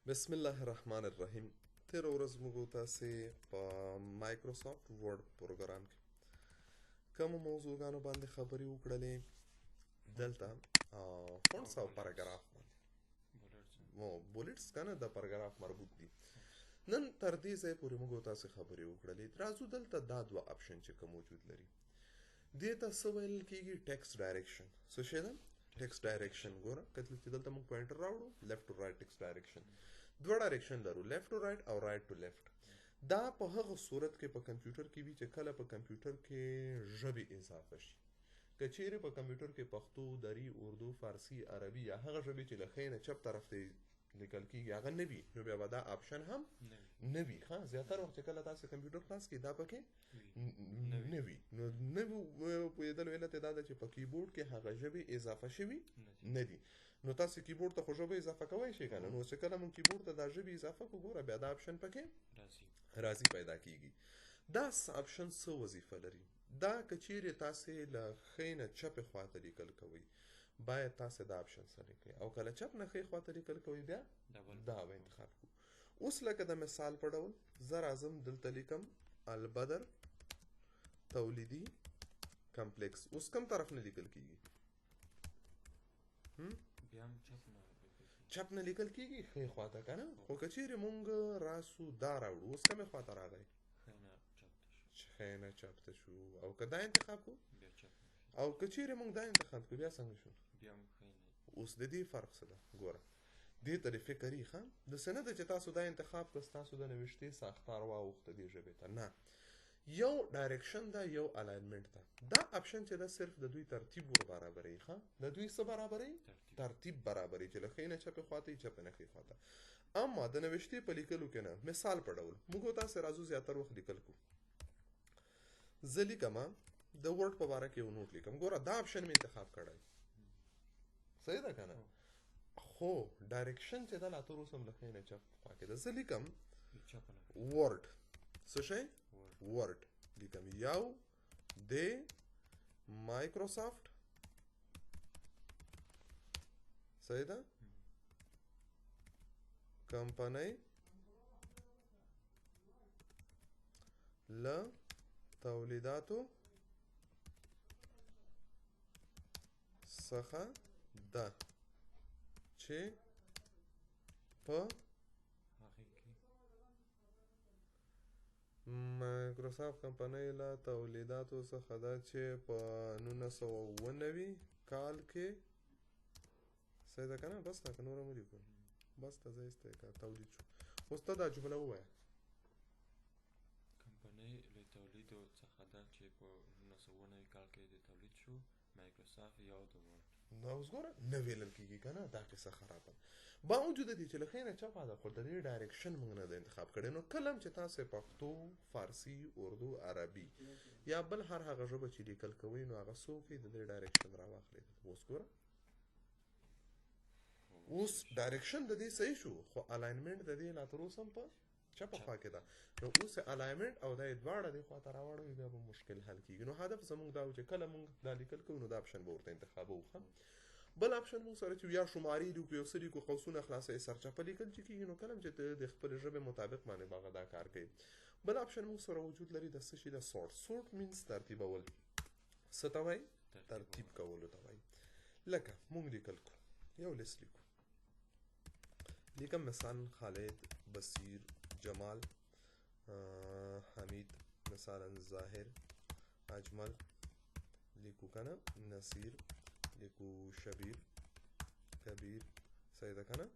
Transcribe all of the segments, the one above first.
بسم الله الرحمن الرحیم. تیر ورځ موږ تاسې په مایکروسافټ ورډ پروګرام کې کومو موضوعګانو باندې خبرې وکړلې. دلته فونټس او پاراګراف باندې بولټس کنه د پاراګراف مربوط دي. نن تر دې ځای پورې موږ تاسې خبرې وکړلې. راځو دلته دا دوه اپشن چې کوم موجود لري دې ته څه ویل کېږي؟ ټیکسټ ډایرکشن. څه شی ده؟ ټیکسټ ډایرکشن. ګوره کله چې دلته موږ پوینټر راوړو لیفټ ټو رایټ ټیکسټ ډایرکشن دوه ډایرکشن لرو، لیفټ ټو رایټ او رایټ ټو لیفټ. دا په هغه صورت کې په کمپیوټر کې وي چې کله په کمپیوټر کې ژبې اضافه شي. که چیرې په کمپیوټر کې پښتو، دری، اردو، فارسی، عربي یا هغه ژبې چې له ښی نه چپ طرف ته لیکل کېږي هغه نه وي، نو بیا به دا آپشن هم نه وي. ښه، زیاتره وخت چې کله تاسې کمپیوټر خلاص کړئ دا پکې نه وي. نو نه پوهېدلو علت یې دا ده چې په کیبورډ کې هغه ژبې اضافه شوي نه دي. نو تاسې کیبورډ ته خو ژبه اضافه کوئ شئ که نه؟ نو چې کله موږ کیبورډ ته دا ژبې اضافه کړو ګوره بیا دا آپشن پکې راځي پیدا کېږي. دا آپشن څه وظیفه لري؟ دا که چیرې تاسې له ښی نه چپې خواته لیکل کوئ باید تاسې دا آپشن سره کړئ، او کله چپ نه ښی خواته لیکل کوئ بیا دا به انتخاب کړو. اوس لکه د مثال په ډول زه راځم دلته لیکم البدر تولیدي کمپلیکس. اوس کوم طرف نه لیکل کېږي؟ چپ نه لیکل کېږي، ښی خواته که نه؟ خو که چیرې مونږ راسو دا راوړو اوس کومې خواته راغی؟ ښی نه چپ ته شو. او که دا انتخاب کړو او که چیرې مونږ دا انتخاب کړو بیا څنګه شو؟ اوس د دې فرق څه ده؟ ګوره دې ته دې فکر یې ښه داسې نه ده چې تاسو دا انتخاب کړه ستاسو د نوشتې ساختار واوښته دې ژبې ته، نه. یو ډایرکشن ده، یو الاینمنټ ده. دا آپشن چې ده صرف د دوی ترتیب ور برابروي. ښه، د دوی څه برابروي؟ ترتیب برابروي چې له ښی نه چپې خواته یي، چپې نه ښی خواته. اما د نوشتې په لیکلو کې نه. مثال په ډول موږ تاسې راځو زیاتر وخت لیکل کوو. زه لیکمه د ورډ په باره کې یو نوټ لیکم. ګوره دا آپشن مې انتخاب کړی، صحیح ده که نه؟ خو ډایرکشن چې ده لا تر اوسه هم له ښی نه چپ خوا کې ده. زه لیکم ورډ. څه شی؟ ورډ لیکم. یو د مایکروسافټ، صحیح ده، کمپنۍ له تولیداتو څخه ده چې په مایکروسافټ کمپنۍ له تولیداتو څخه ده چې په 1990 کال کې، صحیح ده که نه؟ بس ده که نوره مه لیکو، بس ته ځای ایستی که تولید شو. اوس ته دا جمله ووایه. کمپنۍ له تولیدو څخه ده چې په 1990 کال کې د تولید شو مایکروسافټ یا د ورډ. دا اوس ګوره نه ویلل کېږي که نه؟ دا قصه خرابه. باوجود دې چې له ښی نه چپه ده خو د دې ډایرکشن موږ نه ده انتخاب کړی. نو کله هم چې تاسې پښتو، فارسي، اردو، عربي یا بل هر هغه ژبه چې لیکل کوئ نو هغه څه وکړئ د دې ډایرکشن راواخلئ. اوس ګوره اوس ډایرکشن د دې صحیح شو خو الاینمنټ د دې لا تر اوسه هم په چپه خوا کې ده. نو اوس الاینمنټ او دا یې دواړه دې خوا ته راواړوئ بیا به مشکل حل کېږي. نو هدف زموږ دا و چې کله موږ دا لیکل کوو نو دا آپشن به ورته انتخابوو. ښه، بل آپشن موږ سره چې یا شمارې لیکو یو څه لیکو قوسونه خلاصوي سرچپه لیکل چې کېږي نو کله هم چې د خپلې ژبې مطابق باندې به هغه دا کار کوي. بل آپشن موږ سره وجود لري د څه شي د سورټ. سورټ مینس ترتیبول. څه ته وایي؟ ترتیب کولو ته وایي. لکه موږ لیکل کوو، یو لیست لیکو. لیکم مثلا خالد، بصیر، جمال، حمید، مثلا ظاهر، اجمل لیکو که نه؟ نصیر لیکو، شبیر، کبیر، صحیح ده که نه؟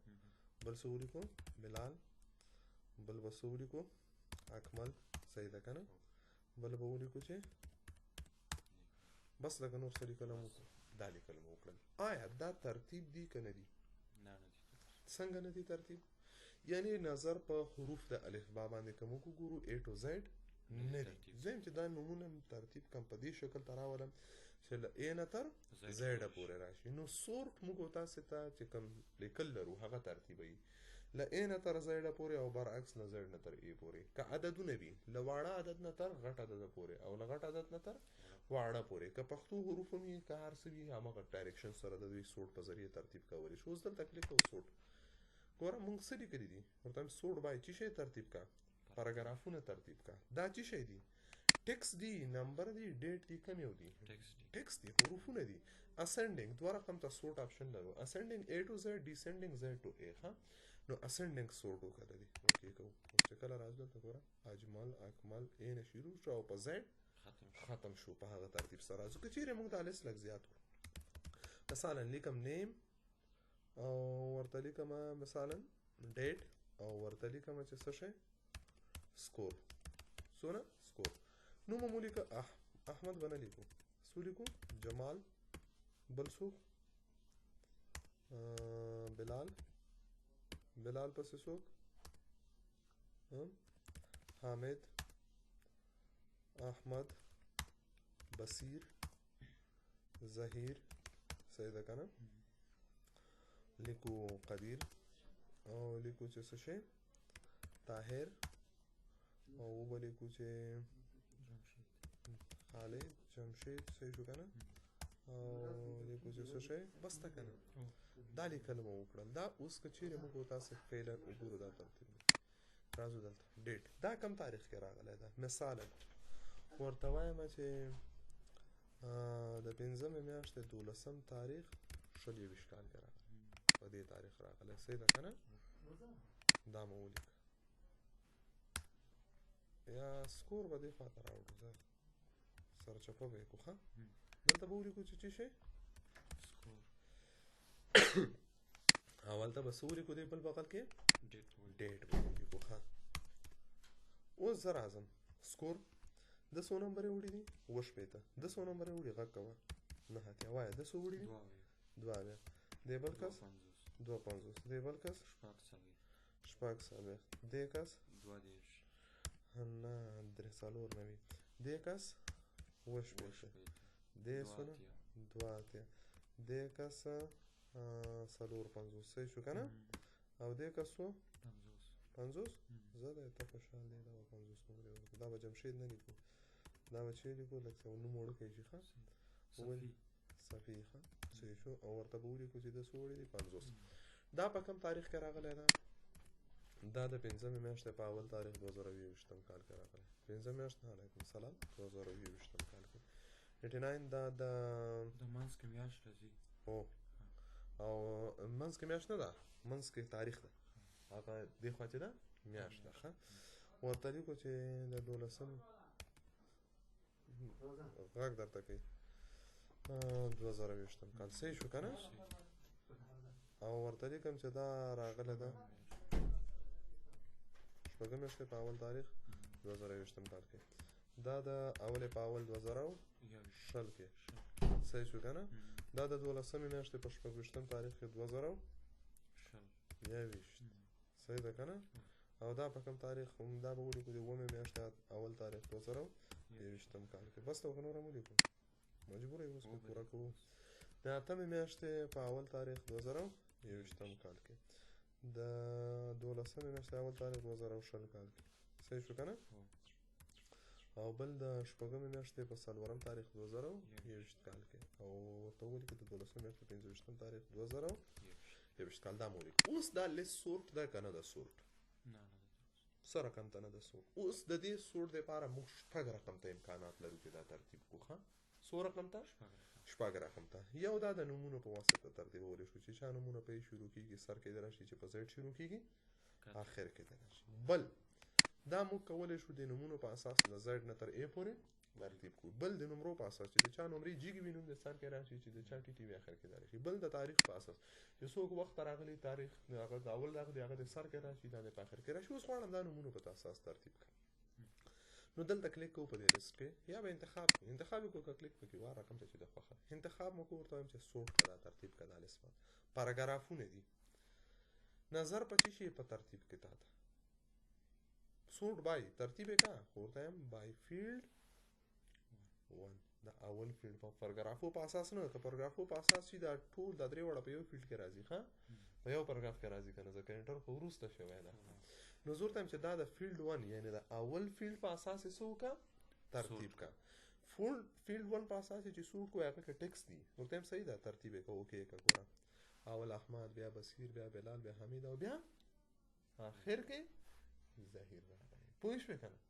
بل څه ولیکو؟ بلال. بل به څه ولیکو؟ اکمل، صحیح ده که نه؟ بل به ولیکو چې بس لکه نور څه لیکل هم وکړو. دا لیکل مو وکړل. آیا دا ترتیب دی که نه دی؟ څنګه نه دی ترتیب؟ یعنی نظر په حروف د الفبا باندې که موږ وګورو A to Z نه دي. زه چې دا نومونه ترتیب کم په دې شکل ته راولم چې له A نه تر Z پورې راشي. نو سورټ موږ تاسې ته چې کوم لیکل لرو هغه ترتیبوي له A نه تر Z پورې او برعکس له Z نه تر A پورې. که عددونه وي له واړه عدد نه تر غټ عدد پورې او له غټ عدد نه تر واړه پورې. که پښتو حروف هم وي که هر څه وي همغه ډایرکشن سره د دوی سورټ په ذریعه ترتیب کولی شو. اوس دلته کلیک کوو سورټ. ګوره موږ څه لیکلي دي ورته وایم سورټ بای چې شی ترتیب کا پاراګرافونه ترتیب کا دا چې شی دي ټیکس دی نمبر دی ډیټ دی کوم یو دی ټیکس دی حروفونه دي اسندنګ دوه رقم ته سورټ آپشن لرو اسندنګ A to Z descending Z to A ها نو اسندنګ سورټ وکړه دي اوکې کو چې کله راځل ته ګوره اجمل اکمل A نه شروع شو او په Z ختم شو په هغه ترتیب سره ځکه چې موږ د لیست لږ زیات مثلا لیکم نیم او ورته لیکم مثلا ډیټ او ورته لیکم چې څه شي سکور سونه سکور نو مو لیکه احمد بنا لیکو سو لیکو جمال بل څوک بلال پسې څوک حامد احمد بصیر ظهیر صحیح ده که نه لیکو قدیر او لیکو چې څه شی طاهر او وبه لیکو چې خالد جمشید صحیح شو که نه او لیکو چې څه شی بس ته که نه دا لیکل مو وکړل دا اوس که چیرې موږ تاسې فعلا وګورو دا ترتیب راځو دلته ډیټ دا کم تاریخ کې راغلی ده مثالا ورته وایم چې د پنځمې میاشتې 12 تاریخ 20 کال کې راغلی په دې تاریخ راغلی صحیح ده که نه دا مو ولیکه یا سکور به دې خواته راوړو زه سرچپه به یې کړو ښه دلته به ولیکو چې شی اول ته به څه ولیکو دې بل بغل کې ډیټ به ولیکو ښه اوس زه راځم سکور د څو نمبرې وړي دي 2 د څو نمبرې وړي غږ کوه 9 اتیا وایه د څو وړي دي 2 اویا دې بل کس 250 دې بل کس 4 دې کس 2 درې څلور نوي دې کس 8 دې څونه 2 اتیا دې کس 450 صحیح شو که نه او دې کس څو 50 زه د ته خوشحال دی دا به 50 نمرې ورکړو دا به جمشید نه لیکو دا به چې لیکو لږ څه نوم وړوکی شي ښه صفي ښه صحیح شو او ورته به ولیکو چې د څو وړي دي 50 دا په کوم تاریخ کې راغلی ده دا د پنځمې میاشتې په اول تاریخ 2020 کال کې راغلی پنځمه میاشت علیکم السلام 2020 کال کې 89 دا د منځ کې میاشت راځي او منځ کې میاشت نه ده منځ کې تاریخ ده هغه دې خوا چې ده میاشت ده ښه ورته لیکو چې د 12 غږ درته کوي 2020 کال صحیح شو که نه او ورته لیکم چې دا راغلی ده شپږمې میاشتې په اول تاریخ 2020 کال کې دا د اولې په اول 2020 کې صحیح شو که نه دا د 12مې میاشتې په 26 تاریخ کې 2020 صحیح ده که نه او دا په کوم تاریخ دا به ولیکو د 9مې میاشتې اول تاریخ 2020 کال کې بس ته نور هم ولیکو مجبوره یې اوس به پوره کوو د 8مې میاشتې په اول تاریخ 2020 کال کې د 12مې میاشتې اول تاریخ 2020 کال کې صحیح شو که نه او بل د 4مې میاشتې په 4 تاریخ 2020 کال کې او ورته ولیکو د 12مې میاشتې 25 تاریخ 2020 کال دا مو ولیکو اوس دا لیست سورټ ده که نه ده سورټ څه رقم ته نه ده سورټ اوس د دې سورټ دپاره موږ شپږ رقم ته امکانات لرو چې دا ترتیب کړو ښه څو رقم ته شپږ رقم ته یو دا د نومونو په واسطه ترتیبولی شو چې چا نومونه په یې شروع کېږي سر کې دلی شي چې په زیډ شروع کېږي آخر کې دلی شي بل دا موږ کولی شو د نومونو په اساس د زیډ نه تر ا پورې ترتیب کړو بل د نمرو په اساس چې د چا نمرې جګې وي نوم د سر کې راشي چې د چا ټیټې وي آخر کې دلی شي بل د تاریخ په اساس چې څوک وخت راغلی تاریخ هغه د اول راغلی هغه د سر کې راشي دا د په آخر کې راشي اوس غواړم دا نومونو په اساس ترتیب کړم نو دلته کلیک کوو په دې لیست کې یا به انتخاب یې کوو که کلیک پکې وار رقم ته چې د خوښه انتخاب مو کوو ورته وایم چې سورټ کړه دا ترتیب کړه دا لیست پاراګرافونه دي نظر په څه شي په ترتیب کې تا ته سورټ بای ترتیب یې کړه خو ورته وایم بای فیلډ 1 دا اول فیلډ په پاراګرافو په اساس نه که پاراګرافو په اساس شي دا ټول دا درې وړه په یو فیلډ کې راځي ښه په یو پاراګراف کې راځي که نه ځکه انټر خو وروسته شوی ده نو زه ورته وایم چې دا د فیلډ 1 یعنې د اول فیلډ په اساس یې څه وکړه ترتیب کړه فیلډ 1 په اساس یې چې څه وکړو هغه کې ټیکس دي ورته وایم صحیح ده ترتیب یې کوو اوکې یې کړه ګوره اول احمد بیا بصیر بیا بلال بیا حمید او بیا اخر کې ظهیر راغی پوه شوې که نه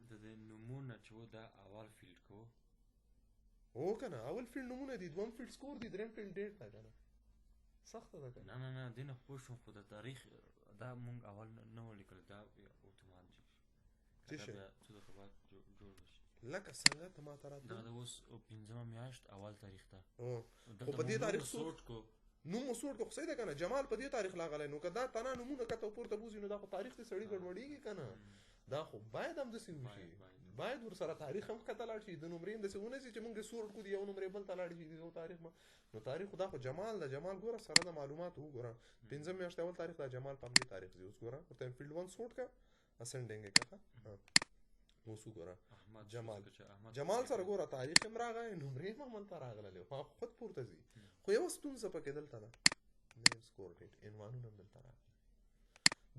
د دې نومونه چې و دا اول فیلډ کو هو که نه اول فیلډ نومونه دي دوم فیلډ سکور دي دریم فیلډ ډیټ ده که نه سخته ده که نه نه دې نه پوه شوم خو د تاریخ دا مونږ اول نه و لیکل دا اتومات څه شی څه دقیقه بعد جوړ شي لکه څنګه ته ما ته راته دا د اوس پنځمه میاشت اول تاریخ ده خو په دې تاریخ سوټ کو نوم مو سوټ کو خو صحیح ده که نه جمال په دې تاریخ لاغلی نو که دا تنا نومونه کته پورته بوځي نو دا خو تاریخ دې سړي ګډوډېږي که نه دا خو باید همداسې وشي باید ورسره تاریخ هم ښکته لاړ شي د نمرې هم داسې ونه شي چې مونږ یې سوټ کړو د یو نمرې بل ته لاړ شي د یو تاریخ نو تاریخ خو دا خو جمال ده جمال ګوره سره د معلوماتو وګوره پنځم میاشت اول تاریخ دا جمال په همدې تاریخ دی اوس ګوره ورته فیلډ ون سوټ که اسنډینګ یې که اوس وګوره جمال سره ګوره تاریخ هم راغی نمرې هم هملته راغللی خو خود پورته ځي خو یوه ستونزه پکې دلته ده نیم سکور ډیټ عنوانونه هم دلته راغلل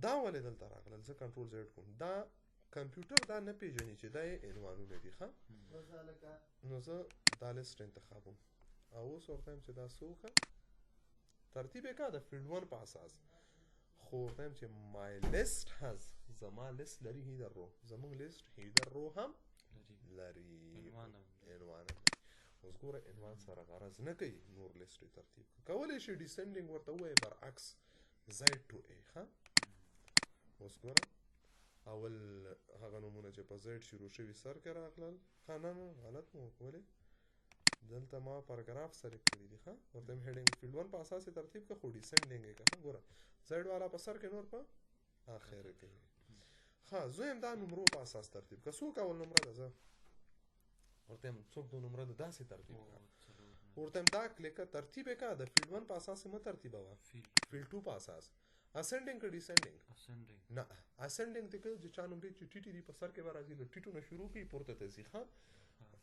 دا ولې دلته راغلل زه کنټرول زیډ کوم دا کمپیوټر دا نه پیژني چې دا یې عنوانونه دي ښه نو زه دا لیسټ انتخابوم او اوس ورته یم چې دا څه وکړه ترتیب یې که د فیلډ ون په اساس خو ورته یم چې مای لیسټ هز زما لیسټ لري هیدر رو زمونږ لیسټ هیدر رو هم لري عنوان هم اوس ګوره عنوان سره غرض نه کوي نور لیسټ یې ترتیب کولی شي ډیسنډینګ ورته ووایي برعکس زیډ ټو ای ښه اوس ګوره اول هغه نومونه چې په زیډ شروع شوي سر کې راغلل ښه نه غلط مو ولې دلته ما پاراګراف سلیکټ کړي دي ښه ورته یم هیډینګ فیلډ ون په اساس یې ترتیب که خو ډیسنډینګ یې که ښه ګوره زیډ والا په سر کې نور په آخر کې ښه زه یم دا نمرو په اساس ترتیب که څوک اول نمره ده زه ورته یم څوک د نمره ده داسې ترتیب که ورته یم دا کلیکه ترتیب یې که د فیلډ ون په اساس یې مه ترتیبوه فیلډ ټو په اساس اسنډینګ که ډیسنډینګ نه اسنډینګ دی که چې چا نمرې چې ټیټې دي په سر کې به راځي له ټیټو نه شروع کوي پورته ته ځي ښه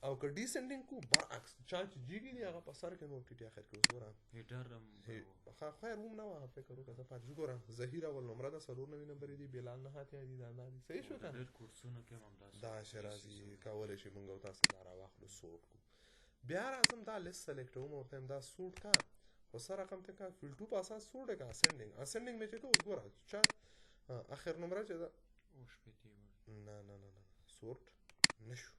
او که ډیسنډینګ کو برعکس چا چې جیږي دي هغه په سر کې نور ټیټې اخر کې اوس ګوره خیر هم نه وه فکر وکړه زه پاتې شو ګوره ظهیر اول نمره ده 94 نمبرې دي بلال نه اتیا دي دا نه دي صحیح شو که دا چې راځي کولی شي مونږ او تاسې دا راواخلو سوټ کو بیا راځم دا لیست سلیکټوم ورته یم دا سوټ کا خو سر رقم ته کا فیلډ ټو په اساس سوټ یې که اسنډینګ مې چې که اوس ګوره چا اخر نمره چې ده نه نه نه نه سوټ نه شو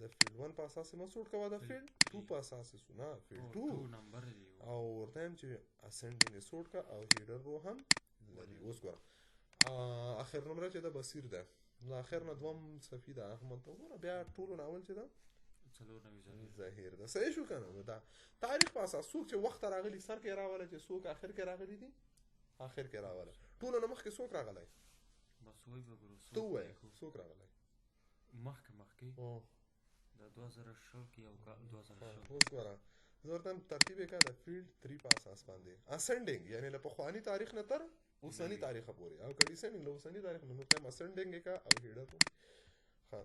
د فیلډ ون په اساس یې مه سوټ کوه د فیلډ ټو په اساس یې سو نه فیلډ ټو او ورته یم چې اسنډینګ یې سوټ که او هیډر رو هم لري اوس ګوره اخر نمره چې ده بصیر ده د اخر نه دوم صفي ده احمد ته ګوره بیا ټولو نه اول چې ده ظاهر ده صحیح شو که نه دا تاریخ په اساس څوک چې وخت راغلي سر کې راوله چې څوک اخر کې راغلي دي اخر کې راوله ټولو نه مخکې څوک راغلی ته ووایه څوک راغلی مخکې د 2010 کې یو کال 2010 اوس ګوره زه ورته ترتیب یې که د فیلډ 3 په اساس باندې اسنډینګ یعنې له پخواني تاریخ نه تر اوسني تاریخه پورې او که ډیسنډینګ له اوسني تاریخ نه نو ته اسنډینګ یې که او هیډر ښه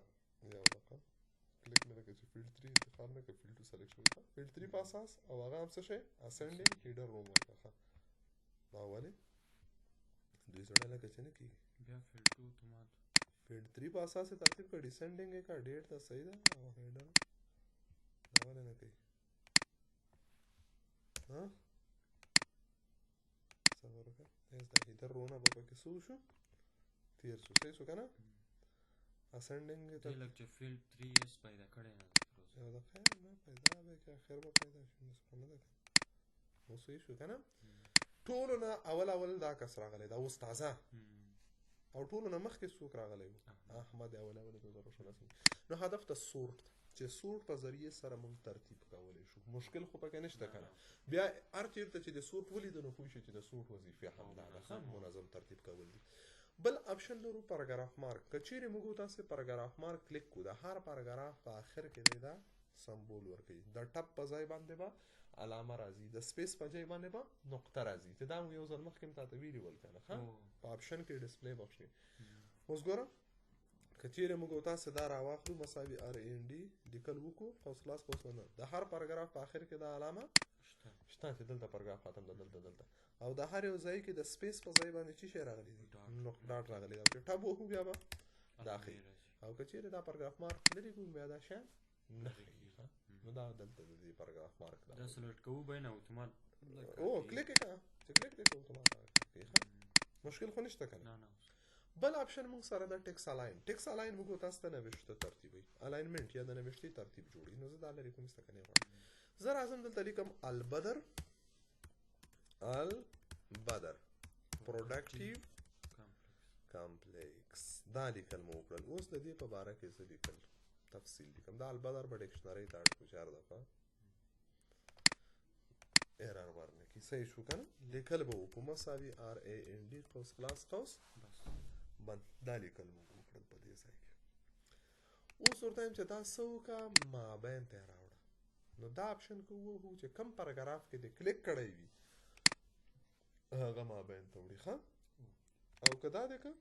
یو دقیقه کلیک مې لکه چې فیلډ 3 انتخاب نه که فیلډ 2 سلیکټ شوی ښه فیلډ 3 په اساس او هغه هم څه شی اسنډینګ هیډر روم ورکړه ښه دا ولې دوی سره لکه چې نه کېږي بیا فیلډ 2 اتومات فیلډ 3 په اساس یې ترتیب که ډیسنډینګ یې که ډیټ ده صحیح ده او هیډر دا ولې نه کوي ها صبر وکړه ایس د هیډر رو نه به پکې څه وشو تیر شو صحیح شو که نه اسنډینګ ته لږ چې فیلډ 3 اس پیدا کړی نه یو د خیر نه پیدا به که خیر به پیدا شي نسخه نه ده که نو صحیح شو که نه ټولو نه اول دا کس راغلی دا اوس تازه او ټولو نه مخکې څوک راغلی و احمد اول 2016 نو هدف ته سورت چې سورت په ذریعې سره موږ ترتیب کولی شو مشکل خو پکې نشته که نه بیا هر چېرته چې د سورت ولیدو نو پوه شو چې د سورت وظیفې همدا ده منظم ترتیب کول دي بل آپشن لرو پاراګراف مارک که چیرې موږ تاسې پاراګراف مارک کلیک کړو د هر پاراګراف په آخر کې دی دا سمبول ورکوي د ټپ په ځای باندې به علامه راځي د سپیس په ځای باندې به نقطه راځي ته دا مو یو ځل مخکې مې تاته ویلي ول که نه ښه په آپشن کې ډسپلی بخش کې اوس ګوره که چیرې موږ تاسې دا راواخلو مساوي ار ان ډي لیکل وکړو قوس قوس نه د هر پاراګراف په آخر کې دا علامه شته چې دلته پاراګراف ختم ده دلته او د هر یو ځای کې د سپیس په ځای باندې څه شی راغلی دي ډاټ راغلی دی چې ټب وکړو بیا به داخلي او که چیرې دا پاراګراف مارک لرې کړو بیا دا شی نه ښیي نو دا دلته د دې پاراګراف مارک دا سلیکټ کوو بین اتومات او کلیک وکړه چې کلیک دې کوو اتومات راکړي مشکل خو نشته کنه نه بل آپشن موږ سره د ټیکس الاین موږ تاسو ته نوښته ترتیبي الاینمنت یا د نوښتي ترتیب جوړي نو زه دا لري کوم څه کنه غواړم زه راځم دلته لیکم البدر پروډکټیو کمپلیکس دا لیکل مو وکړل اوس د دې په باره کې څه لیکل تفصیل لیکم دا البدر په ډکشنری ته اړ 4 دفعه ایرر ورنکي صحیح شو کنه لیکل به په مساوي RAND قوس خلاص قوس بند دا لیکل مو وکړل په دې ځای کې اوس ورته چې دا څوکه مابین ته راوړه نو دا آپشن کوو چې کم پاراګراف کې دې کلیک کړی وي هغه مابین ته وړي ښه او که دا دی که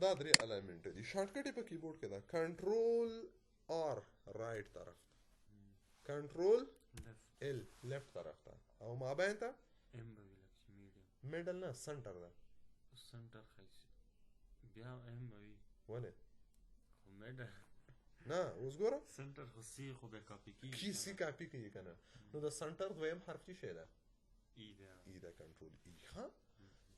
دا درې الاینمنټ دي شارټکټ یې په کیبورډ کې ده کنټرول R رایټ طرف ته کنټرول L لیفت طرف ته او مابین ته M به وي لکه میډیم میډل نه سنټر ده سنټر خیس بیا M به وي ولې خو میډل نه اوس ګوره سنټر خو سی خو به کاپي کیږي کی سی کاپي کوي کنه نو د سنټر دویم حرف څه شی ده ای ده کنټرول ای ها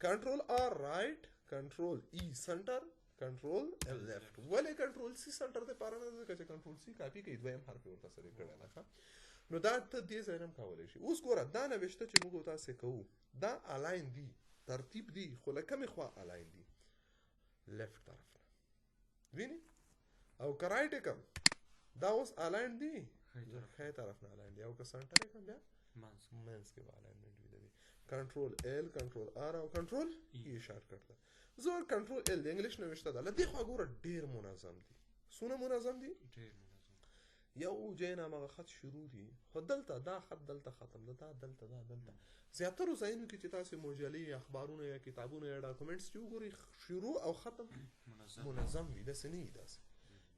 کنټرول R رایټ کنټرول ای سنټر کنټرول L لیفت ولې کنټرول سی سنټر ته پاره نه ځکه چې کنټرول سی کاپي کوي دویم حرف ورته سره کړه نه نو دا ته دې ځای هم کولای شي اوس ګوره دا نوښته چې موږ تاسو کوو دا الاین دی ترتیب دی خو لکه مې خوا الاین دی لیفت طرف نه ویني او کرایټ کم دا اوس الاین دی خې طرف نه الاین دی او که سنټر کم بیا منس کې الاینمنت وی دی کنټرول L کنټرول R او کنټرول ای شارټکټ ده زور کنټرول L د انګلیش نوښته ده لدی خو ګوره ډیر منظم دي سونه منظم دي ډیر یو جینا مغه خط شروع دي خو دلته دا خط دلته ختم ده دا دلته زیاتره ځایونو کې چې تاسو مجلې اخبارونه یا کتابونه یا ډاکومېنټس چې وګورئ شروع او ختم منظم وي داسې نه وي داسې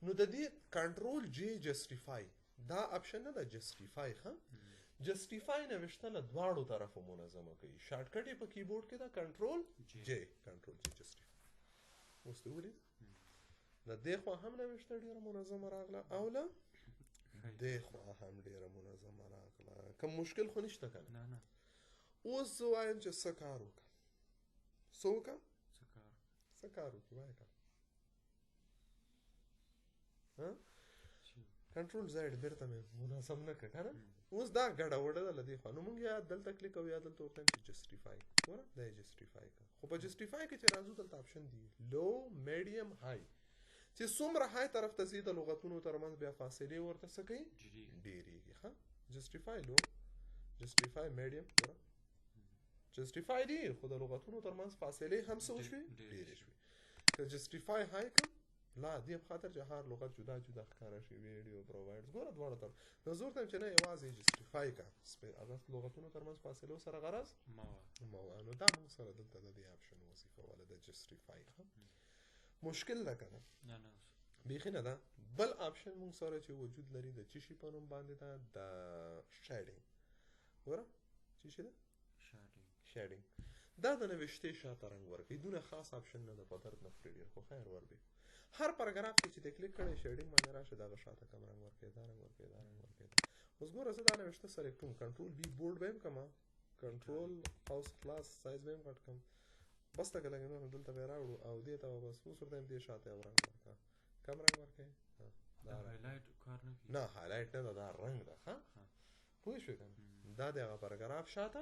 نو د دې کنټرول J جسټیفای دا آپشن نه ده جسټیفای ښه جسټیفای نوښته له دواړو طرفو منظمه کوي شارټکټ یې په کیبورډ کې ده کنټرول J جسټیفای اوس ته ولید د دې خوا هم نوښته ډیره منظمه راغله او له دې خوا هم ډیره منظمه راغله کوم مشکل خو نشته کنه نه اوس زه وایم چې څه کار وکړه څه وکړه وایه که کنټرول زیډ بیرته مې منظم نه کړ کنه اوس دا ګډه وډه ده له دې خوا نو موږ یا دلته کلیک کوو یا دلته ورته چې جسټیفای ګوره دا یې جسټیفای کړه خو په جسټیفای کې چې راځو دلته آپشن دي لو میډیم های چې څومره های طرف ته ځي د لغتونو ترمنځ بیا فاصلې ورته څه کوي ډېرېږي ښه جسټیفای لو جسټیفای میډیم ګوره جسټیفای دی خو د لغتونو ترمنځ فاصلې هم څه وشوې ډېرې شوې که جسټیفای های کړم لا دې په خاطر چې هر لغت جدا ښکاره شي ویډیو پرووایډز ګوره دواړه طرف نو زه ورته چې نه یوازې جسټیفای کا هغه لغتونو ترمنځ فاصلو سره غرض ما نو دا موږ سره دلته د دې آپشن وظیفه والا د جسټیفای مشکل ده که نه بیخي نه ده بل آپشن موږ سره چې وجود لري د څه شي په نوم باندې ده د شیډینګ ګوره څه شي ده شیډینګ دا د نوښتې شاته رنګ ورکوي دونه خاص آپشن نه ده په درد نه خوري ډېر خو خیر ور به هر پاراګراف کې چې د کلیک کړی شیډینګ باندې راشه دغه شاته کم رنګ ورکوي دا رنګ ورکوي اوس ګوره زه دا نوښته سلیکټ کوم کنټرول B بورډ به هم کړم کنټرول قوس خلاص سایز به هم غټ کړم بس ته که لږ نور دلته به یې راوړو او دې ته به بس اوس ورته هم دې شاته یو رنګ ورکړه کم رنګ ورکوي نه هایلایټ نه ده دا رنګ ده ښه پوه شوې که نه دا د هغه پاراګراف شاته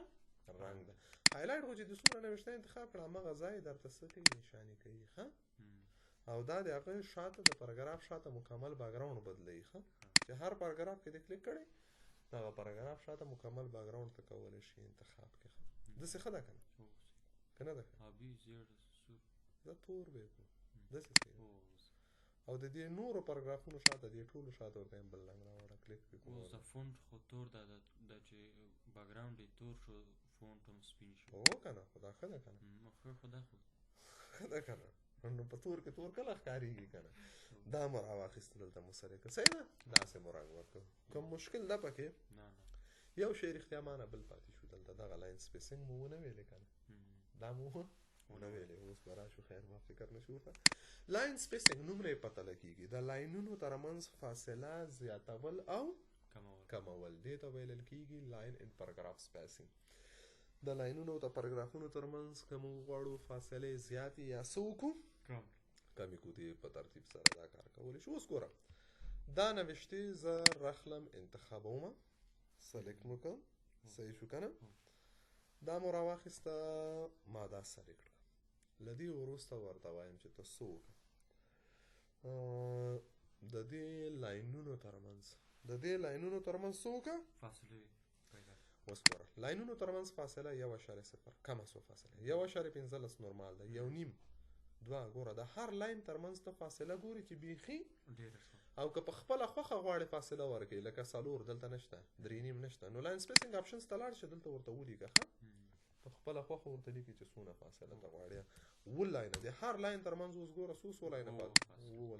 رنګ ده هایلایټ خو چې د څومره نوښته انتخاب کړه همغه ځای درته څه کوي نشانې کوي ښه او دا د هغه شاته د پاراګراف شاته مکمل بیکګراوند بدلوي ښه چې هر پاراګراف کې دې کلیک کړی دغه پاراګراف شاته مکمل بیکګراوند ته کولی شي انتخاب کې ښه داسې ښه ده که نه که نه ده زه تور به یې کړو داسې او د دې نورو پاراګرافونو شاته دې ټولو شاته ورته هم بل رنګ راوړه کلیک پې کړو اوس د فونټ خو تور ده چې بیکګراوند یې تور شو فونټ هم سپین شو هو که نه خو دا ښه ده که نه ښه ده که نه نو په تور کې تور کله ښکارېږي که نه دا مو راواخیست دلته مو سره کړه صحیح ده داسې مو رنګ ورکړو کوم مشکل ده پکې یو شی رښتیا مانه بل پاتې شو دلته دغه لاین سپیسینګ مو ونه ویلې که نه دا مو نه ویلې اوس به راشو خیر ما فکر نه شو ورته لاین سپیسینګ نوم نه یې پته لګېږي د لاینونو ترمنځ فاصله زیاتول او کمول دې ته ویلل کېږي لاین ان پاراګراف سپیسینګ د لاینونو او د پاراګرافونو ترمنځ که موږ غواړو فاصلې زیاتې یا څه وکړو کمې کړو دې په ترتیب سره دا کار کولی شو اوس ګوره دا نوشتې زه رخلم انتخابومه سلیکټ مو کړم صحیح شو که نه دا مو راواخیسته ما دا سلیکټ کړه له دې وروسته ورته وایم چې ته څه وکړه د دې لاینونو ترمنځ څه وکړه اوس ګوره لاینونو ترمنځ فاصله 1.0 کمه سوه فاصله 1.15 نورمال ده 1.5 دوه ګوره د هر لاین ترمنځ ته فاصله ګوري چې بیخي او که په خپله خوښه غواړې فاصله ورکړي لکه 4 دلته نشته 3.5 نشته نو لاین سپیسینګ آپشنز ته لاړ شه دلته ورته ولیکه په خپله خوښه ورته لیکي چې څونه فاصله ته غواړې اووه لاینه د هر لاین ترمنځ اوس ګوره څو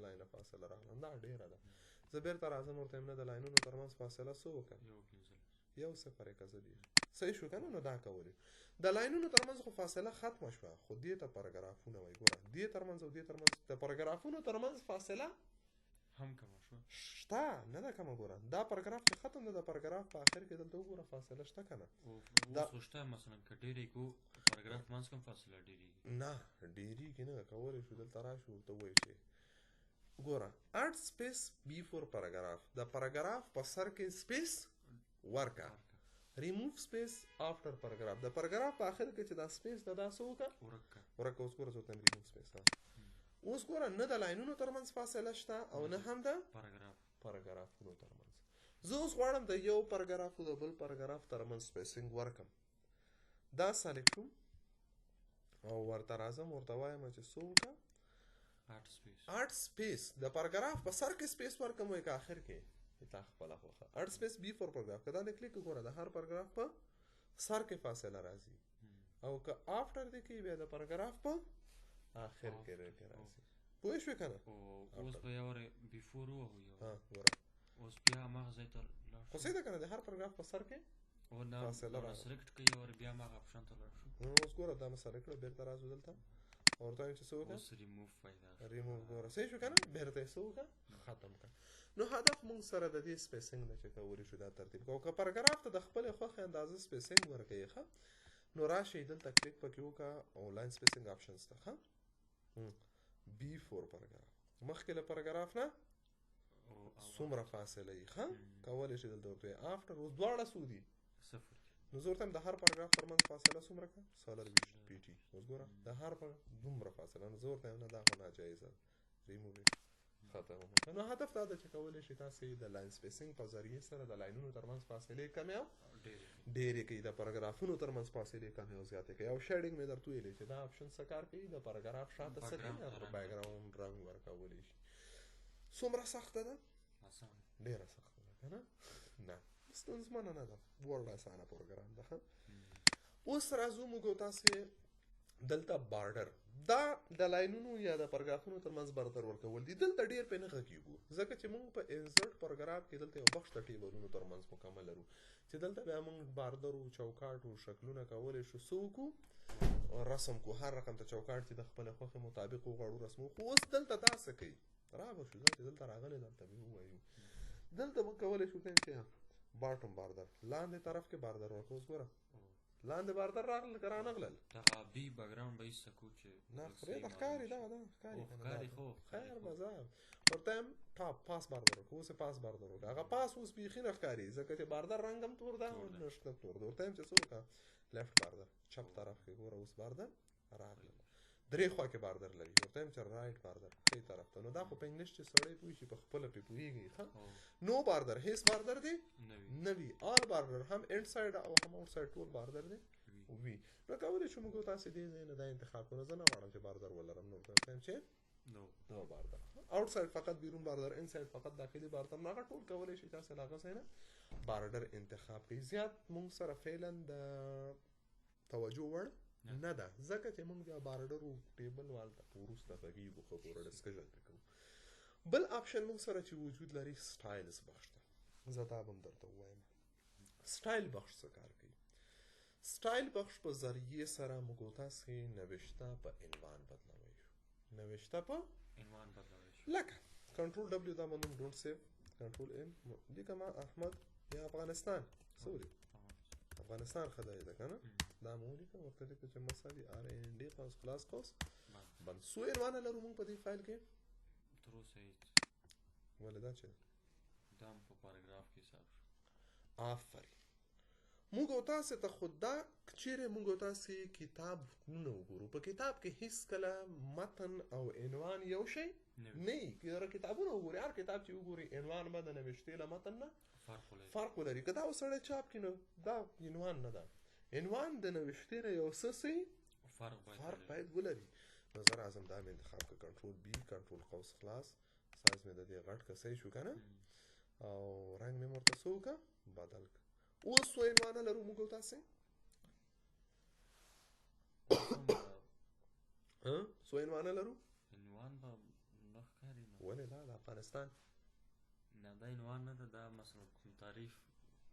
لاینه فاصله راغله دا ډېره ده زه بېرته راځم ورته یم نه د لاینونو ترمنځ فاصله څه وکړه 1.0 که زه دې صحیح شو که نه نو دا کولی د لاینونو ترمنځ خو فاصله ختمه شوه خو دې ته پاراګرافونه وایي ګوره دې ترمنځ او دې ترمنځ د پاراګرافونو ترمنځ فاصله هم کمه شوه شته نه ده کمه ګوره دا پاراګراف چې ختم ده د پاراګراف په آخر کې دلته وګوره فاصله شته که نه اوس خو شته مثلا که ډېرې کړو پاراګراف منځ کې هم فاصله ډېرېږي نه ډېرېږي نه کولی شو دلته راشو ورته ووایو چې ګوره اډ سپیس بیفور پاراګراف د پاراګراف په سر کې سپیس ورکه ریموف سپیس آفټر پاراګراف د پاراګراف په آخر کې چې دا سپیس ده دا څه وکړه ورکه اوس ګوره زه ورته ریموف سپیس اوس ګوره نه د لاینونو ترمنځ فاصله شته او نه هم د پاراګرافونو ترمنځ زه اوس غواړم د یو پاراګراف او د بل پاراګراف ترمنځ سپیسینګ ورکړم دا سلیکټ کړم او ورته راځم ورته وایم چې څه وکړه اډ سپیس د پاراګراف په سر کې سپیس ورکړم وایي که آخر کې تا خپله خوښه اډ سپیس بی فور پاراګراف که دا دې کلیک ګوره د هر پاراګراف په سر کې فاصله راځي او که آفټر دې کوي بیا د پاراګراف په آخر کې راځي پوه شوې که نه اوس به یو بیفور ووایو ګوره اوس بیا هماغه ځای ته لاړ خو صحیح ده که نه د هر پاراګراف په سر کې فاصله راغله سلیکټ کوي او بیا هماغه آپشن ته لاړ شو اوس ګوره دا مې سلیکټ کړه بېرته راځو دلته او ورته وایم چې څه وکړه اوس ریموف پیدا ریموف ګوره صحیح شو که نه بېرته یې څه وکړه ختم کړه نو هدف مونږ سره د دې سپیسینګ نه چې کولی شو دا ترتیب کوو که پاراګراف ته د خپلې خوښې اندازه سپیسینګ ورکوي ښه نو راشئ دلته کلیک پکې وکړه او لاین سپیسینګ آپشنز ته ښه بی فور پاراګراف مخکې له پاراګراف نه څومره فاصله یي ښه کولی شي دلته ورته وایي آفټر اوس دواړه څو دي نو زه ورته هم د هر پاراګراف ترمنځ فاصله څومره کړه 4 پی ټي اوس ګوره د هر دومره فاصله نو زه ورته هم نه دا خو ناجایزه ریموو ختم نو هدف دا ده چې کولی شي تاسې د لاین سپیسینګ په ذریعې سره د لاینونو ترمنځ فاصلې کمې او ډېرې کوي د پاراګرافونو ترمنځ فاصلې کمې او زیاتې کوي او شیډینګ مې درته ویلی چې دا آپشن څه کار کوي د پاراګراف شاته څه کوي هغه بیکګراونډ رنګ ورکولی شي څومره سخته ده ډېره سخته ده که نه نه ستونزمنه نه ده ډېر اسانه پروګرام ده ښه اوس راځو موږ تاسې دلته بارډر دا د لاینونو یا د پاراګرافونو ترمنځ بارډر ورکول دي دلته ډېر پرې نه غږیږو ځکه چې موږ په انسرټ پاراګراف کې دلته یو بخش د ټیبلونو ترمنځ مکمل لرو چې دلته بیا موږ بارډر و چوکاټ و شکلونه کولی شو څه وکړو رسم کو هر رقم ته چوکاټ چې د خپلې خوښې مطابق وغواړو رسمو خو اوس دلته دا څه کوي را به شو چې دلته راغلی درته مې ووایو دلته موږ کولی شو چې باټم بارډر لاندې طرف کې بارډر ورکړو اوس ګوره لاندې بارډر راغلل که رانغلل دغه بي بیکګراونډ به ایسته کړو چې نه خدای ته ښکاري دا ښکاري خو خیر به زه ورته یم ټاپ پاس بارډر وکړو اوس یې پاس بارډر وکړو هغه پاس اوس بیخي نه ښکاري ځکه چې بارډر رنګ هم تور ده نشته تور ده ورته یم چې څه وکړه لیفټ بارډر چپ طرف کې ګوره اوس بارډر راغلل درې خوا کې بارډر لري ورته یم چې رایټ بارډر ښي طرف ته نو دا خو په انګلیش چې سړی پوه شي په خپله پرې پوهېږي ښه نو بارډر هیڅ بارډر دی نه وي آل بارډر هم انډ سایډ او هم آوټ سایډ ټول بارډر دی وي نو کولی شو موږ تاسې دې ځای نه دا انتخاب کړو زه نه غواړم چې بارډر ولرم نو ورته وایم چې نو بارډر آوټ سایډ فقط بیرون بارډر ان سایډ فقط داخلي بارډر نو هغه ټول کولی شي تاسې له هغه ځای نه بارډر انتخاب کړئ زیات موږ سره فعلا د توجه وړ نه ده ځکه چې موږ بیا بارډر و ټیبل والته په وروسته غږیږو ښه پوره ډسکشن پرې کوو بل آپشن موږ سره چې وجود لري سټایلز بخش ته زه دا به هم درته ووایم سټایل بخش څه کار کوي سټایل بخش په ذریعه سره موږ تاسې نوشته په عنوان بدلوي شو نوشته په عنوان بدلوي شو لکه کنټرول ډبلیو دا منم ډونټ سیو کنټرول ام لیکه ما احمد یا افغانستان سوري افغانستان خدای ده کنه دا مو لیکه ورته لیکه چې مثالي ار ان ډي کلاس کوس بند سو عنوان لرو موږ په دې فایل کې تر اوسه هیڅ ولې دا چې دا هم په پاراګراف کې حساب شو آفرین موږ تاسو ته خود دا چیرې موږ تاسو کتاب نه وګورو په کتاب کې هیڅ کله متن او عنوان یو شی نه کله کتابونه وګوري هر کتاب چې وګوري عنوان به د نوشته له متن نه فرق ولري که دا وسړی چاپ کینو دا عنوان نه ده عنوان د نوشته نه یو څه فرق باید ولري نظر اعظم دا مې انتخاب کړ کنټرول بی کنټرول قوس خلاص سایز مې د دې غټ کا صحیح شو کنه او رنگ مې مرته سو کا بدل کا اوس سو عنوان لرو موږ تاسو سو عنوان لرو عنوان به نه ښکاري نه ولې دا د افغانستان نه دا عنوان نه ده دا مثلا کوم تعریف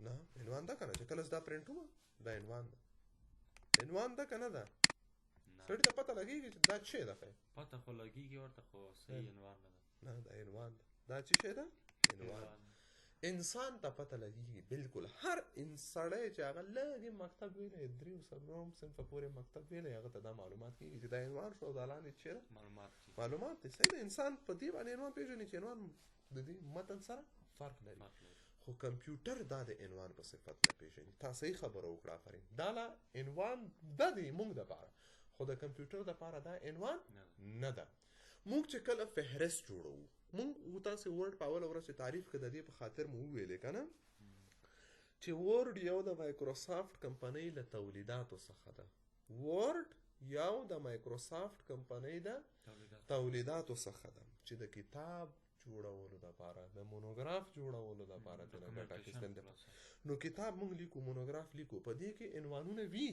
نه عنوان دا کنه چې کله دا پرنټومه دا عنوان ده عنوان دا کنه ده سړی ته پته لګیږي چې دا څه ده پته خو لګیږي ورته خو صحیح عنوان نه ده نه دا عنوان ده دا څه شی ده عنوان انسان ته پته لګیږي بالکل هر انسان چې هغه لږ مکتب ویلی دریم څلورم صنف پورې مکتب ویلی هغه ته دا معلومات کېږي چې دا عنوان شو دا لاندې څه ده معلومات دي صحیح ده انسان په دې باندې عنوان پېژني چې عنوان د دې متن سره فرق لري خو کمپیوټر دا د عنوان په صفت نه پېژني تا صحیح خبره وکړه آفرین دا لا عنوان دا دی موږ دپاره خو د کمپیوټر دپاره دا عنوان نه ده موږ چې کله فهرست جوړوو موږ تاسې ورډ په اوله ورځ چې تعریف که د دې په خاطر مو وویلې که نه چې ورډ یو د مایکروسافټ کمپنۍ له تولیداتو څخه ده ورډ یو د مایکروسافټ کمپنۍ د تولیداتو څخه ده چې د کتاب جوړولو دپاره د مونوګراف جوړولو دپاره ترې ګټه اخیستل ده نو کتاب موږ لیکو مونوګراف لیکو په دې کې عنوانونه وي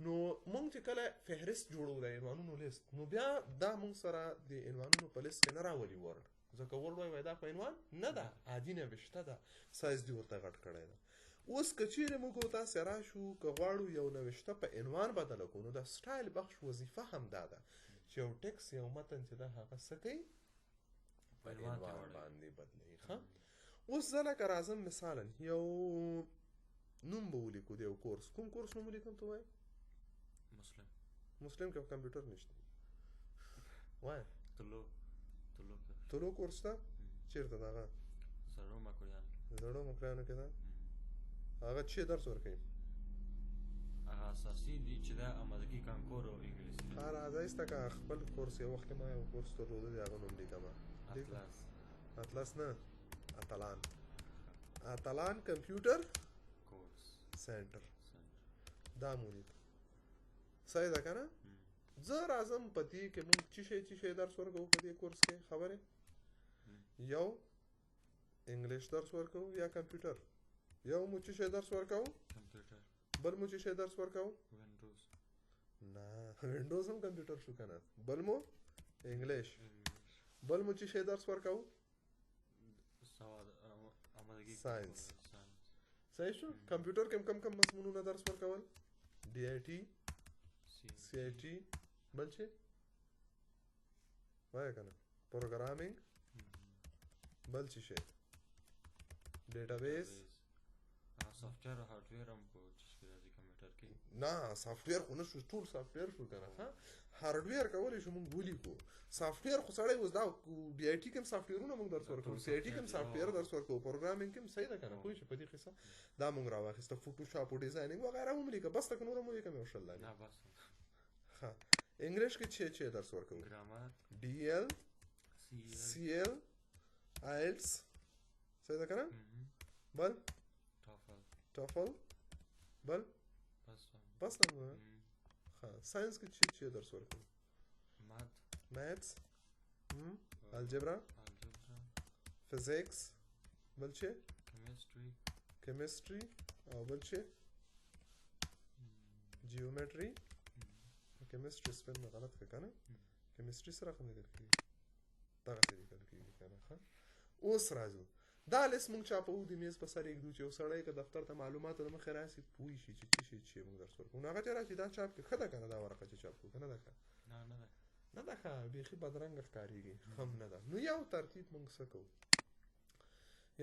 نو موږ چې کله فهرست جوړو د عنوانونو لیست نو بیا دا موږ سره د عنوانونو په لیست کې نه راولي ورډ ځکه ورډ وایي دا خو عنوان نه ده عادي نوشته ده سایز دې ورته غټ کړی ده اوس که چیرې موږ تاسې راشو که غواړو یو نوشته په عنوان بدله کړو نو د سټایل بخش وظیفه هم دا ده چې یو ټکس یو متن چې ده هغه څه کوي په عنوان باندې بدلوي ښه اوس زه لکه راځم مثالا یو نوم به ولیکو د یو کورس کوم کورس نوم ولیکم ته وایي مسلم کې کمپیوټر نشته وای طلوع کورس ته چیرته ده هغه زړو مکریانو کې ده هغه چې درس ورکوي هغه اساسي دي چې دا آمادګي کانکور او انګلیسي راځه ایسته که خپل کورس یو وخت ما یو کورس درلوده دی هغه نوم لیکمه اطلس نه اتلان کمپیوټر کورس سنټر دا مو لیکه صحیح ده که نه زه راځم په دې کې موږ چې شی درس ورکوو په دې کورس کې خبرې یو انګلیش درس ورکوو یا کمپیوټر یو مو چې شی درس ورکوو کمپیوټر بل مو چې شی درس ورکوو وینډوز نه وینډوز هم کمپیوټر شو که نه بل مو انګلیش بل مو چې شی درس ورکوو ساینس صحیح شو کمپیوټر کې کم مضمونونه درس ورکول ډي آی ټي سی آی ټي بل چې وایه که نه پروګرامینګ بل چې شی ډیټابیس سافټویر او هارډویر هم په چیز کې راځي کمپیوټر کې نه سافټویر خو نه شو ټول سافټویر شو که نه هارډویر کولی شو موږ ولیکو سافټویر خو سړی اوس دا ډي آی ټي کې هم سافټویرونه موږ درس ورکوو سی آی ټي کې هم سافټویر درس ورکوو پروګرامینګ کې هم صحیح ده که نه پوه شي په دې قصه دا موږ راواخیسته فوټوشاپ او ډیزاینینګ وغیره هم لیکه بس تک نور هم ولیکم یو شل نه بس ښه انګلیش کې چې درس ورکوو ګرامر ډي ایل سی ایل آیلټس صحیح ده که نه بل ټافل بل بس هم ښه ساینس کې چې درس ورکوو ماتس الجبرا فزیکس بل چې کیمستري او بل چې جیومټري کیمستري سپل مې غلط کړه که نه کیمستري سره خو لیکل کېږي دغسې لیکل کېږي که نه ښه اوس راځو دا لیست موږ چاپو د میز په سر ایږدو چې یو سړی که دفتر ته معلوماتو د مخې راسي پوه شي چې څه شی چې موږ درس ورکوو نو هغه چې راشي دا چاپ کړي ښه ده که نه دا ورقه چې چاپ کړو که نه ده ښه نه ده ښه بیخي بدرنګه ښکارېږي هم نه ده نو یو ترتیب موږ څه کوو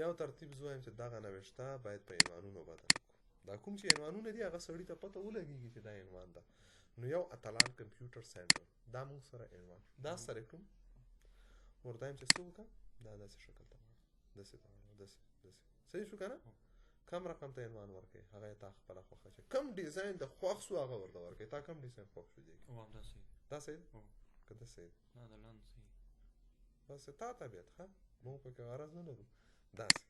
یو ترتیب زه وایم چې دغه نوشته باید په عنوانونو بدل کړو دا کوم چې عنوانونه دي هغه سړي ته پته ولګېږي چې دا عنوان ده نو یو اتلان کمپیوټر سینټر دا موږ سره عنوان دا سره کړم ورته وایم چې څه وکړه دا داسې شکل ته واړه داسې ته واړه داسې صحیح شو که نه کم رقم ته عنوان ورکړې هغه یې تا خپله خوښه چې کم ډیزاین د خوښ شو هغه ورته ورکړې تا کم ډیزاین خوښ شو دی دا صحیح ده که ده صحیح ده بس تا طبیعت ښه موږ پکې غرض نه لرو داسې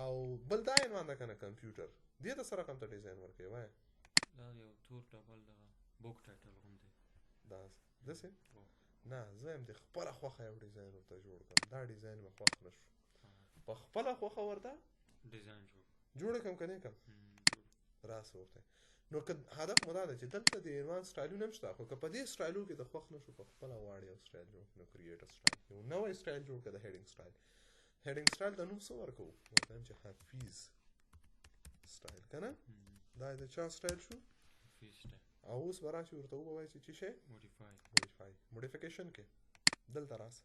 او بل دا عنوان ده که نه کمپیوټر دې ته څه رقم ته ډیزاین ورکړې وایه دا یو تور ډبل دغه بوک ټایټل غوندې داسې نه زه یم د خپله خوښه یو ډیزاین ورته جوړ کړم دا ډیزاین مې خوښ نه شو په خپله خوښه ورته ډیزاین جوړه کړم که نه کړم راسه ورته نو که هدف مو دا ده چې دلته د عنوان سټایلونه هم شته خو که په دې سټایلو کې د خوښ نه شو په خپله غواړې یو سټایل جوړ کړو نو کریټ سټایل یو نوی سټایل جوړ کړه د هیډینګ سټایل هیډینګ سټایل ته نوم څه ورکوو ورته وایم چې حفیظ سټایل که نه دا د چا سټایل شو او اوس به راشي ورته ووایي چې څه شی موډیفیکیشن کې دلته راسه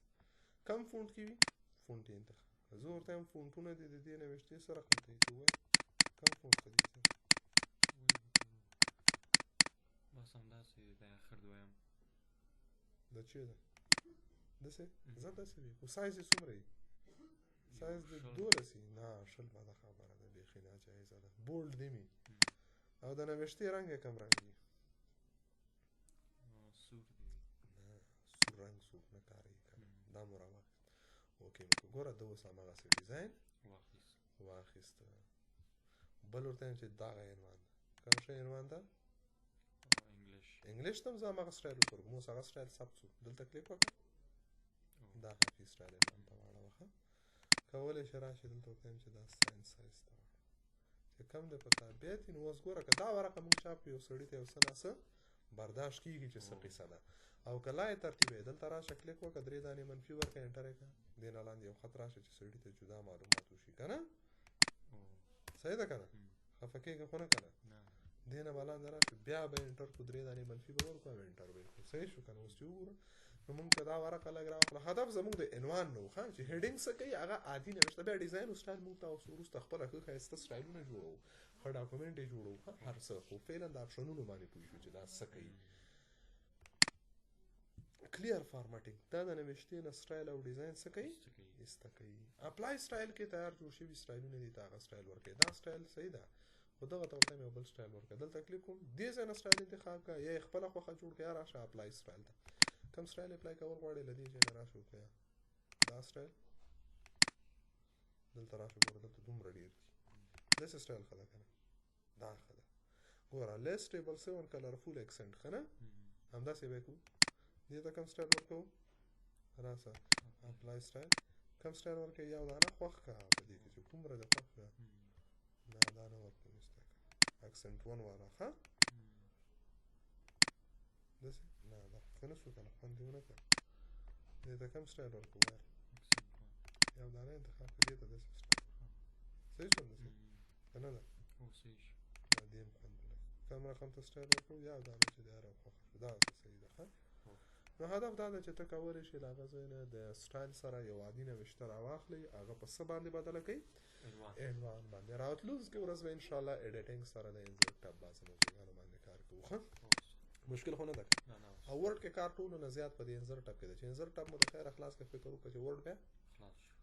کم فونټ کې وي فونټ یې انتخاب زه ورته وایم فونټونه دې د دې نوشتې څه رقم ته ته ووایه کم فونټ ښه دي بس همداسې د اخر دویم دا چې ده داسې زه داسې وي خو سایز یې څومره وي سایز د 12 نه 20 به دا خبره ده بیخي ناجایزه ده بولډ دې وي او د نوشتې رنګ یې کوم رنګ وي سور دی نه سور رنګ څوک نه کاروي دا مو راواخیست اوکې نو که ګوره ده اوس هماغسې ډیزاین واخیسته بل ورته وایم چې دغه عنوان ده کوم شی عنوان ده انګلیش ته هم زه هماغه سټایل وکړم اوس هغه سټایل ثبت شو دلته کلیک وکړه دا حفیظ سټایل عنوان ته واړوه ښه کولی شي راشي دلته ورته وایم چې دا ساینس سایز ته واړوه چې کم دی په تابعیت وي نو اوس ګوره که دا ورقه موږ چاپ کړو یو سړي ته یو څه ناڅه برداشت کېږي چې څه قیصه ده او که لا یې ترتیب یې دلته راشه کلیک وکړه 3 دانې منفي ورکړه انټر یې کړه دې نه لاندې یو خط راشه چې سړي ته جدا معلومات وشي که نه صحیح ده که نه خفه کېږه خو نه که نه دې نه به لاندې راشه بیا به انټر کړو 3 دانې منفي به ورکړو او انټر به یې کړو صحیح شو که نه اوس چې وګوره نو موږ که دا ورقه لږ راواخله هدف زموږ د عنوان نه و ښه چې هیډینګ څه کوي هغه عادي نوشته بیا ډیزاین او سټایل موږ ته اوس وروسته خپله ښه ښایسته سټایلونه جوړوو ښه ډاکومنټ یې جوړوو هر څه خو فعلا د اپشنونو باندې پوه شو چې دا څه کوي کلیر فارمټینګ دا د نوشتې نه سټایل او ډیزاین څه کوي ایسته کوي اپلای سټایل کې تیار جوړ شوي سټایلونه دي ته هغه سټایل ورکوي دا سټایل صحیح ده خو دغه ته ورته یو بل سټایل ورکړه دلته کلیک کوم دې ځای نه سټایل انتخاب کړه یا یې خپله خوښه جوړ کړه یا راشه اپلای سټایل ته کوم سټایل اپلای کول غواړې له دې ځای نه راشه وکړه دا سټایل دلته راشه ګوره دلته دومره ډېر دي داسې سټایل ښه ده که نه دا ښه ده ګوره لیس ټیبل 7 کلرفول اکسنټ ښه نه همداسې به یې کوو دې ته کوم سټایل ورکوو راسه اپلای سټایل کوم سټایل ورکوې یو دانه خوښ کړه په دې کې چې کومره دې خوښ کړه نه دا نه ورکوو ایسته کړه اکسنټ 1 والا ښه داسې نه دا ښه نه شو که نه خوند دې ونه کړه دې ته کوم سټایل ورکوو وایه یو دانه انتخاب کړه دې ته داسې سټایل صحیح شو همداسې که نه ده دې هم خوند ولګي کم رقم ته سټایل ورکوو یو دانه چې دی هر یو خوښه شو دا صحیح ده ښه نو هدف دا ده چې ته کولی شي له هغه ځای نه د سټایل سره یو عادي نوشته راواخلئ هغه په څه باندې بدله کوئ عنوان باندې راتلونکې ورځ به انشاءالله ایډیټینګ سره د انزر ټب بعضې موضوعګانو باندې کار کوو ښه مشکل خو نه ده او ورډ کې کار ټولو نه زیات په دې انزر ټب کې ده چې انزر ټب مو د خیره خلاص کړه فکر وکړه چې ورډ بیا خلاص شو